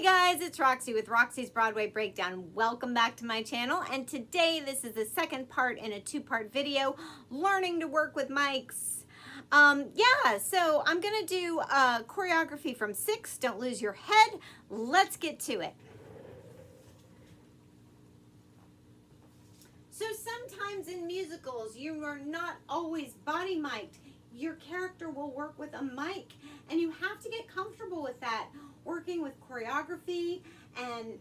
guys, it's Roxie with Roxie's Broadway Breakdown. Welcome back to my channel, and today this is the second part in a two-part video, learning to work with mics. So I'm gonna do choreography from 6, Don't Lose Your Head. Let's get to it. So sometimes in musicals, you are not always body mic'd. Your character will work with a mic, and you have to get comfortable with that. Working with choreography and,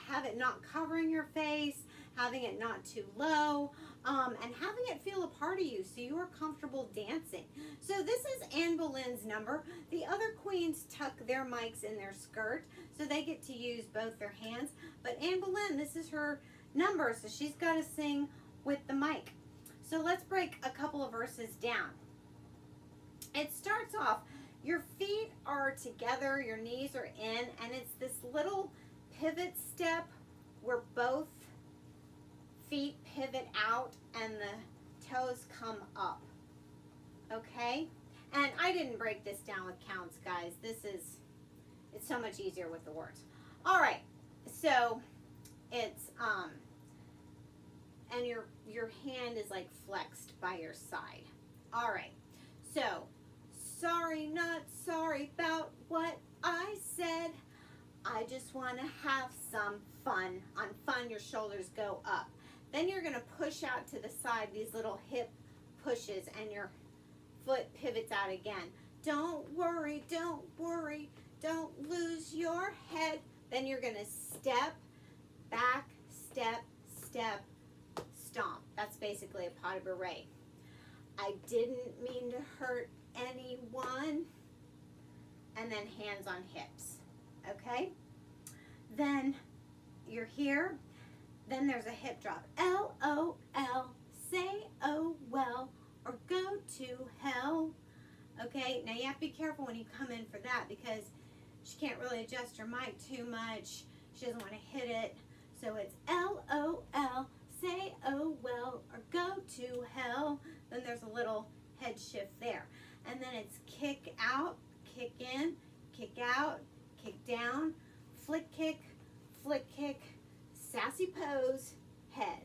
have it not covering your face, having it not too low, and having it feel a part of you so you are comfortable dancing. So this is Anne Boleyn's number. The other queens tuck their mics in their skirt so they get to use both their hands. But Anne Boleyn, this is her number, so she's got to sing with the mic. So let's break a couple of verses down. It starts off, your feet are together, your knees are in, and it's this little pivot step where both feet pivot out and the toes come up, okay? And I didn't break this down with counts, guys. It's so much easier with the words. All right, so it's, and your hand is like flexed by your side. All right, so, sorry, not sorry about what I said. I just want to have some fun. On fun, your shoulders go up. Then you're going to push out to the side, these little hip pushes, and your foot pivots out again. Don't worry, don't worry, don't lose your head. Then you're going to step, back, step, step, stomp. That's basically a pas de bourrée. I didn't mean to hurt anyone, and then hands on hips, okay? Then you're here, then there's a hip drop. L-O-L, say oh well, or go to hell, okay? Now you have to be careful when you come in for that because she can't really adjust her mic too much. She doesn't want to hit it, so it's L-O-L, say oh well, or go to hell. Then there's a little head shift there. And then it's kick out, kick in, kick out, kick down, flick kick, sassy pose, head.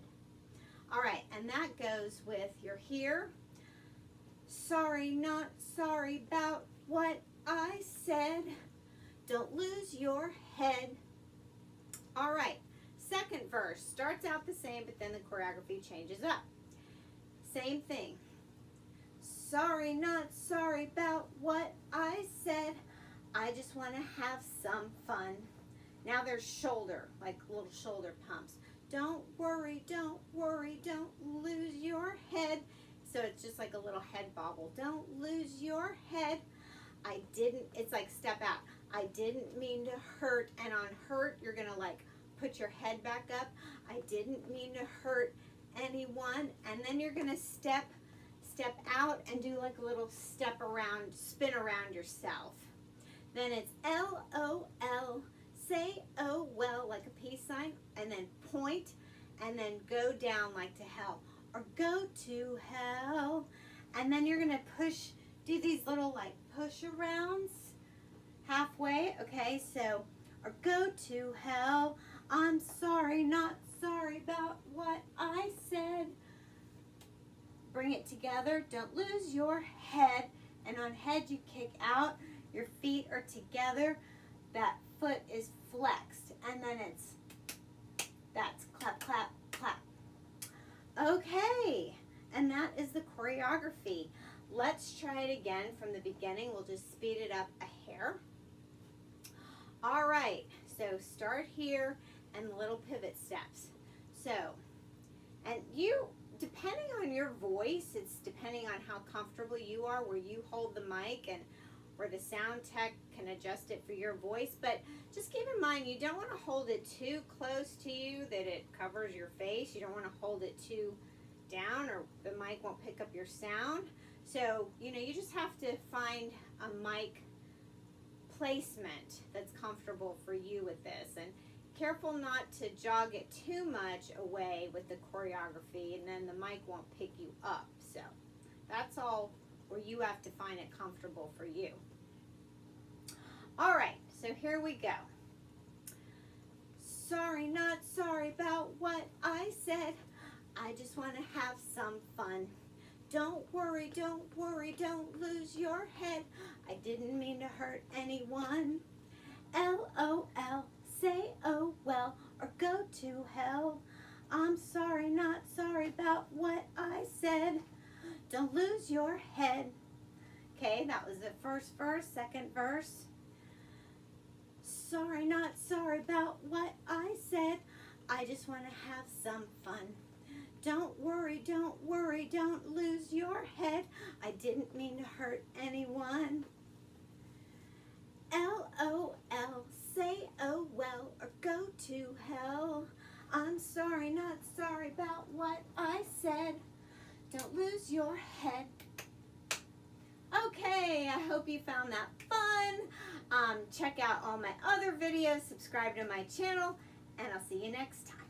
All right, and that goes with your here. Sorry, not sorry about what I said. Don't lose your head. All right, second verse starts out the same, but then the choreography changes up. Same thing. Sorry, not sorry about what I said. I just want to have some fun. Now there's shoulder, like little shoulder pumps. Don't worry, don't lose your head. So it's just like a little head bobble. Don't lose your head. It's like step out. I didn't mean to hurt, and on hurt, you're gonna like put your head back up. I didn't mean to hurt anyone, and then you're gonna step out and do like a little step around, spin around yourself. Then it's L-O-L, say oh well, like a peace sign, and then point, and then go down like to hell, or go to hell. And then you're gonna do these little like push arounds halfway, okay? So, or go to hell, I'm sorry, not sorry about what I said. Bring it together, don't lose your head, and on head you kick out, your feet are together, that foot is flexed, and then that's clap, clap, clap. Okay, and that is the choreography. Let's try it again from the beginning. We'll just speed it up a hair. All right, so start here and little pivot steps. So, and depending on your voice, it's depending on how comfortable you are, where you hold the mic and where the sound tech can adjust it for your voice. But just keep in mind, you don't want to hold it too close to you that it covers your face. You don't want to hold it too down or the mic won't pick up your sound. So, you just have to find a mic placement that's comfortable for you with this. And careful not to jog it too much away with the choreography, and then the mic won't pick you up. So that's all where you have to find it comfortable for you. All right, so here we go. Sorry, not sorry about what I said. I just want to have some fun. Don't worry, don't lose your head. I didn't mean to hurt anyone. LOL, say oh well, or go to hell. I'm sorry, not sorry about what I said. Don't lose your head. Okay, that was the first verse. Second verse. Sorry, not sorry about what I said. I just want to have some fun. Don't worry, don't lose your head. I didn't mean to hurt anyone. LOL, say oh well, or go to hell. I'm sorry, not sorry about what I said. Don't lose your head. Okay, I hope you found that fun. Check out all my other videos, subscribe to my channel, and I'll see you next time.